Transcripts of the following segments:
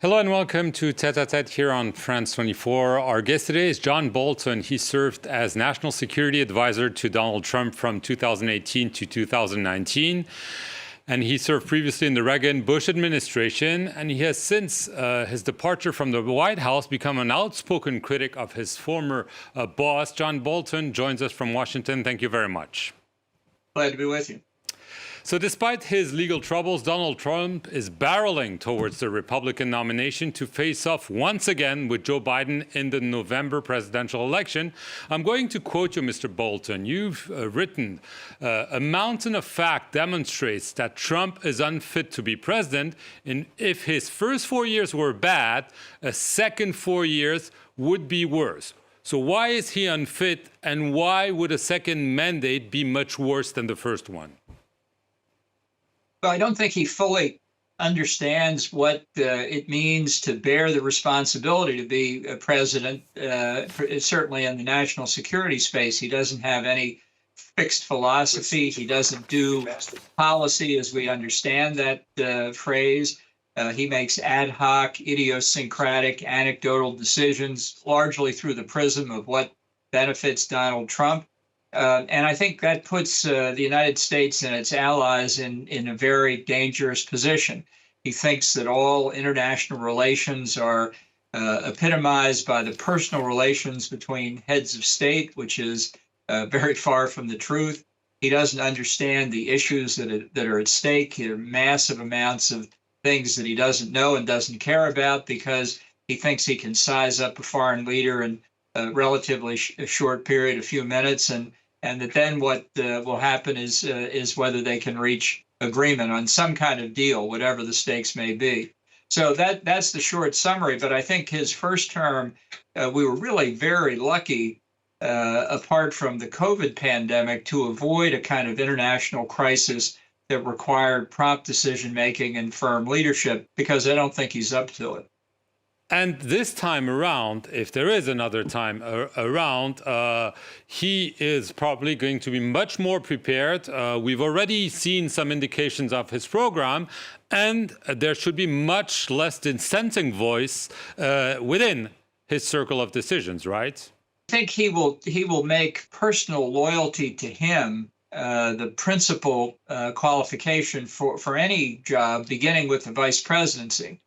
Hello and welcome to Tête-à-Tête here on France 24. Our guest today is John Bolton. He served as National Security Advisor to Donald Trump from 2018 to 2019. And he served previously in the Reagan-Bush administration. And he has since his departure from the White House become an outspoken critic of his former boss. John Bolton joins us from Washington. Thank you very much. Glad to be with you. So despite his legal troubles, Donald Trump is barreling towards the Republican nomination to face off once again with Joe Biden in the November presidential election. I'm going to quote you, Mr. Bolton. You've written, a mountain of fact demonstrates that Trump is unfit to be president, and if his first 4 years were bad, a second 4 years would be worse. So why is he unfit, and why would a second mandate be much worse than the first one? Well, I don't think he fully understands what it means to bear the responsibility to be a president, certainly in the national security space. He doesn't have any fixed philosophy. He doesn't do policy as we understand that phrase. He makes ad hoc, idiosyncratic, anecdotal decisions, largely through the prism of what benefits Donald Trump. And I think that puts the United States and its allies in a very dangerous position. He thinks that all international relations are epitomized by the personal relations between heads of state, which is very far from the truth. He doesn't understand the issues that are at stake. There are massive amounts of things that he doesn't know and doesn't care about because he thinks he can size up a foreign leader in a relatively short period, a few minutes, and that then what will happen is whether they can reach agreement on some kind of deal, whatever the stakes may be. So that's the short summary. But I think his first term, we were really very lucky, apart from the COVID pandemic, to avoid a kind of international crisis that required prompt decision making and firm leadership, because I don't think he's up to it. And this time around, if there is another time around, he is probably going to be much more prepared. We've already seen some indications of his program, and there should be much less dissenting voice within his circle of decisions, right? I think he will make personal loyalty to him the principal qualification for any job, beginning with the vice presidency.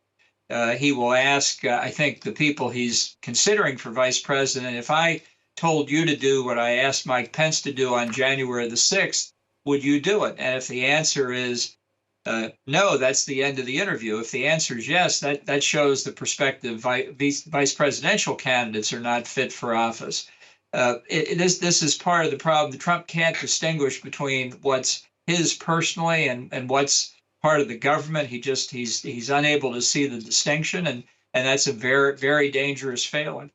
He will ask, I think, the people he's considering for vice president, if I told you to do what I asked Mike Pence to do on January the 6th, would you do it? And if the answer is no, that's the end of the interview. If the answer is yes, that shows the prospective vice presidential candidates are not fit for office. This is part of the problem. Trump can't distinguish between what's his personally and what's part of the government. He's unable to see the distinction, and that's a very, very dangerous failing.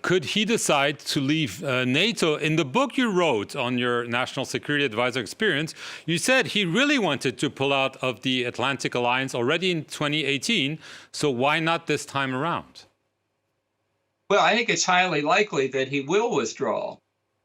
Could he decide to leave NATO? In the book you wrote on your national security advisor experience, you said he really wanted to pull out of the Atlantic Alliance already in 2018. So why not this time around? Well, I think it's highly likely that he will withdraw.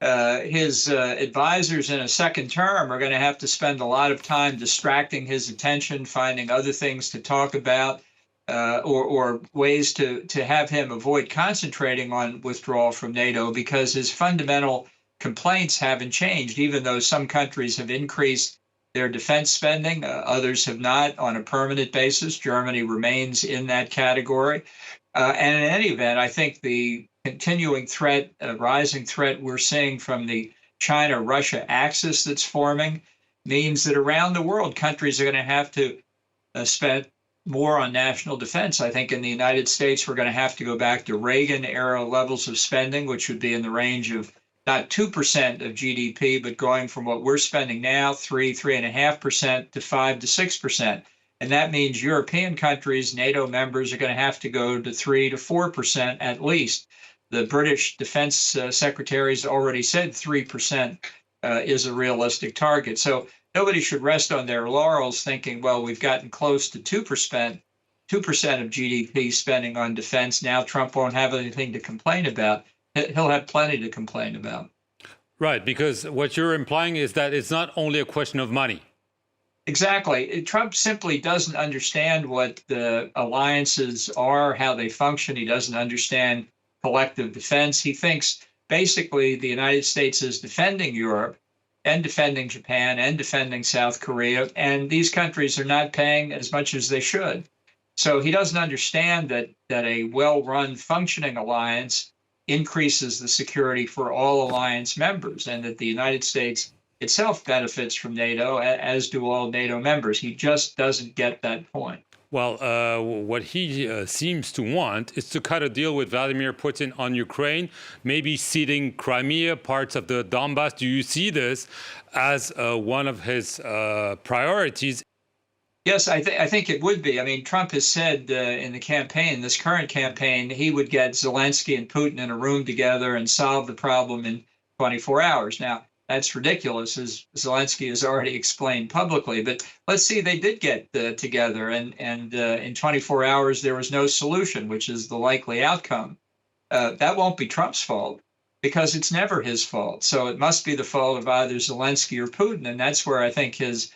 His advisors in a second term are going to have to spend a lot of time distracting his attention, finding other things to talk about, or ways to have him avoid concentrating on withdrawal from NATO, because his fundamental complaints haven't changed, even though some countries have increased their defense spending, others have not on a permanent basis. Germany remains in that category. And in any event, I think the continuing threat, rising threat we're seeing from the China-Russia axis that's forming means that around the world, countries are going to have to spend more on national defense. I think in the United States, we're going to have to go back to Reagan-era levels of spending, which would be in the range of not 2% of GDP, but going from what we're spending now, 3.5% to 5 to 6%. And that means European countries, NATO members, are going to have to go to 3 to 4% at least. The British Defense Secretary's already said 3% is a realistic target. So nobody should rest on their laurels thinking, well, we've gotten close to 2% of GDP spending on defense. Now Trump won't have anything to complain about. He'll have plenty to complain about. Right, because what you're implying is that it's not only a question of money. Exactly. Trump simply doesn't understand what the alliances are, how they function. He doesn't understand collective defense. He thinks basically the United States is defending Europe and defending Japan and defending South Korea, and these countries are not paying as much as they should. So he doesn't understand that a well-run, functioning alliance increases the security for all alliance members, and that the United States itself benefits from NATO, as do all NATO members. He just doesn't get that point. Well, what he seems to want is to cut a deal with Vladimir Putin on Ukraine, maybe ceding Crimea, parts of the Donbass. Do you see this as one of his priorities? Yes, I think it would be. I mean, Trump has said in the campaign, this current campaign, he would get Zelensky and Putin in a room together and solve the problem in 24 hours. Now, that's ridiculous, as Zelensky has already explained publicly. But let's see, they did get together, and in 24 hours there was no solution, which is the likely outcome. That won't be Trump's fault, because it's never his fault. So it must be the fault of either Zelensky or Putin, and that's where I think his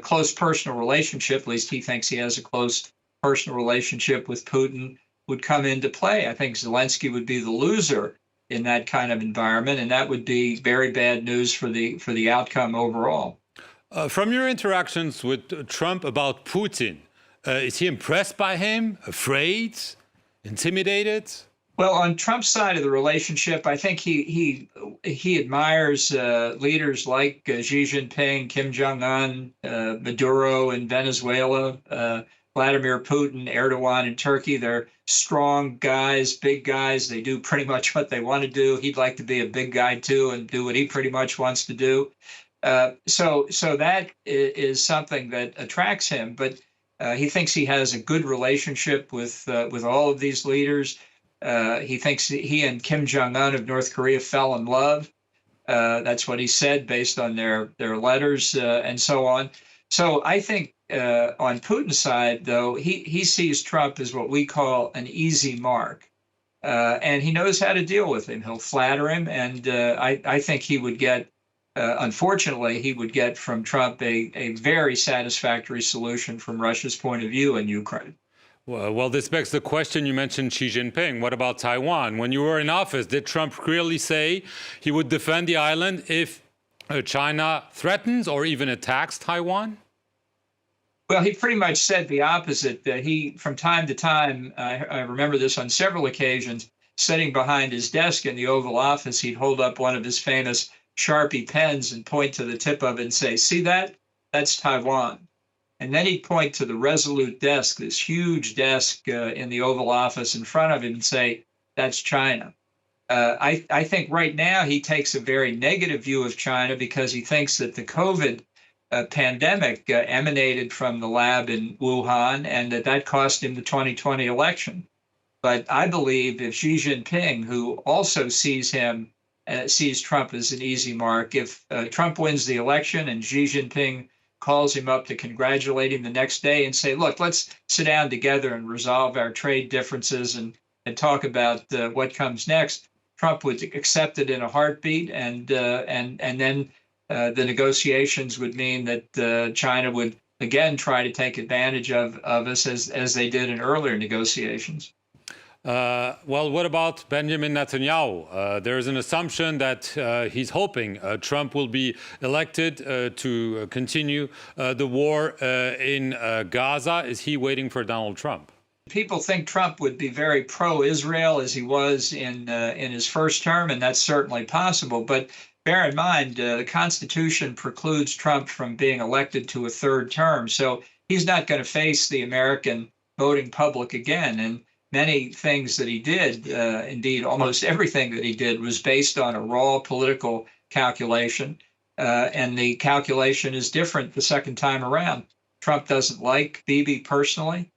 close personal relationship, at least he thinks he has a close personal relationship with Putin, would come into play. I think Zelensky would be the loser in that kind of environment, and that would be very bad news for the outcome overall. From your interactions with Trump about Putin, is he impressed by him, afraid, intimidated? Well, on Trump's side of the relationship, I think he admires leaders like Xi Jinping, Kim Jong-un, Maduro in Venezuela, Vladimir Putin, Erdogan in Turkey. They're strong guys, big guys. They do pretty much what they want to do. He'd like to be a big guy too and do what he pretty much wants to do. So that is something that attracts him. But he thinks he has a good relationship with all of these leaders. He thinks he and Kim Jong-un of North Korea fell in love. That's what he said based on their letters and so on. So I think on Putin's side, though, he sees Trump as what we call an easy mark. And he knows how to deal with him. He'll flatter him. And I think he would get, unfortunately, he would get from Trump a very satisfactory solution from Russia's point of view in Ukraine. Well, this begs the question. You mentioned Xi Jinping. What about Taiwan? When you were in office, did Trump clearly say he would defend the island if China threatens or even attacks Taiwan? Well, he pretty much said the opposite. He, from time to time, I remember this on several occasions, sitting behind his desk in the Oval Office, he'd hold up one of his famous Sharpie pens and point to the tip of it and say, "See that? That's Taiwan." And then he'd point to the Resolute desk, this huge desk in the Oval Office in front of him, and say, "That's China." I think right now he takes a very negative view of China because he thinks that the COVID pandemic emanated from the lab in Wuhan, and that cost him the 2020 election. But I believe if Xi Jinping, who also sees Trump as an easy mark, if Trump wins the election and Xi Jinping calls him up to congratulate him the next day and say, "Look, let's sit down together and resolve our trade differences and talk about what comes next," Trump would accept it in a heartbeat, and then the negotiations would mean that China would again try to take advantage of us as they did in earlier negotiations. Well, what about Benjamin Netanyahu? There is an assumption that he's hoping Trump will be elected to continue the war in Gaza. Is he waiting for Donald Trump? People think Trump would be very pro-Israel as he was in his first term, and that's certainly possible. But bear in mind, the Constitution precludes Trump from being elected to a third term, so he's not going to face the American voting public again. And many things that he did, indeed almost everything that he did, was based on a raw political calculation, and the calculation is different the second time around. Trump doesn't like Bibi personally.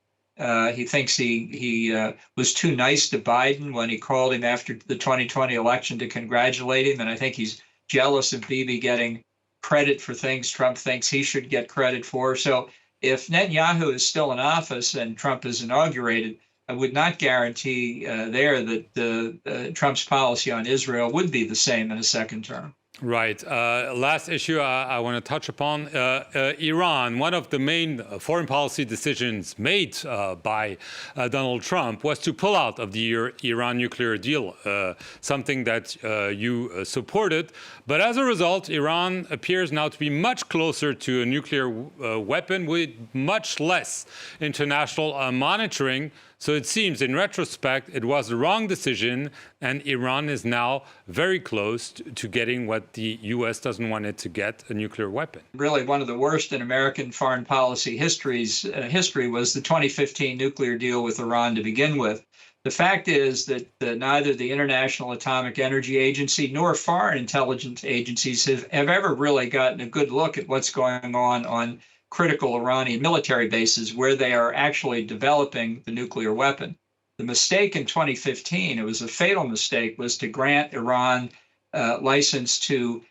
He thinks he was too nice to Biden when he called him after the 2020 election to congratulate him, and I think he's jealous of Bibi getting credit for things Trump thinks he should get credit for. So if Netanyahu is still in office and Trump is inaugurated, I would not guarantee that Trump's policy on Israel would be the same in a second term. Right. Last issue I want to touch upon, Iran. One of the main foreign policy decisions made by Donald Trump was to pull out of the Iran nuclear deal, something that you supported. But as a result, Iran appears now to be much closer to a nuclear weapon with much less international monitoring. So it seems, in retrospect, it was the wrong decision, and Iran is now very close to getting what the U.S. doesn't want it to get, a nuclear weapon. Really, one of the worst in American foreign policy history was the 2015 nuclear deal with Iran to begin with. The fact is that neither the International Atomic Energy Agency nor foreign intelligence agencies have ever really gotten a good look at what's going on critical Iranian military bases where they are actually developing the nuclear weapon. The mistake in 2015, it was a fatal mistake, was to grant Iran license to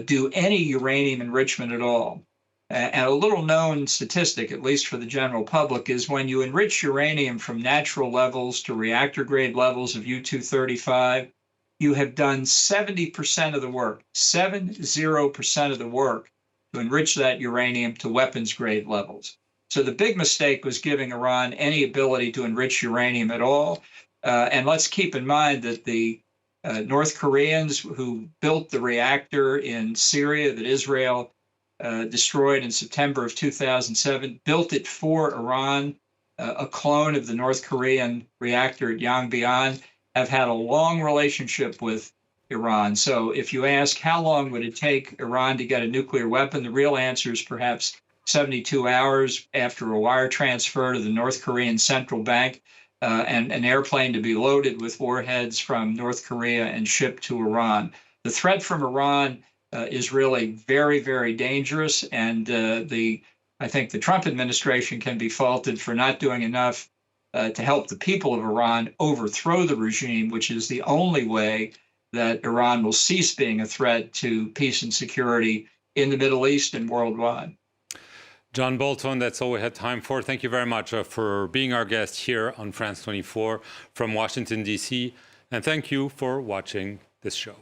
do any uranium enrichment at all. And a little known statistic, at least for the general public, is when you enrich uranium from natural levels to reactor grade levels of U-235, you have done 70% of the work, 70% of the work to enrich that uranium to weapons grade levels. So the big mistake was giving Iran any ability to enrich uranium at all. And let's keep in mind that the North Koreans who built the reactor in Syria that Israel destroyed in September of 2007, built it for Iran, a clone of the North Korean reactor at Yongbyon, have had a long relationship with Iran. So if you ask how long would it take Iran to get a nuclear weapon, the real answer is perhaps 72 hours after a wire transfer to the North Korean central bank and an airplane to be loaded with warheads from North Korea and shipped to Iran. The threat from Iran is really very, very dangerous. And I think the Trump administration can be faulted for not doing enough to help the people of Iran overthrow the regime, which is the only way that Iran will cease being a threat to peace and security in the Middle East and worldwide. John Bolton, that's all we had time for. Thank you very much for being our guest here on France 24 from Washington, D.C. And thank you for watching this show.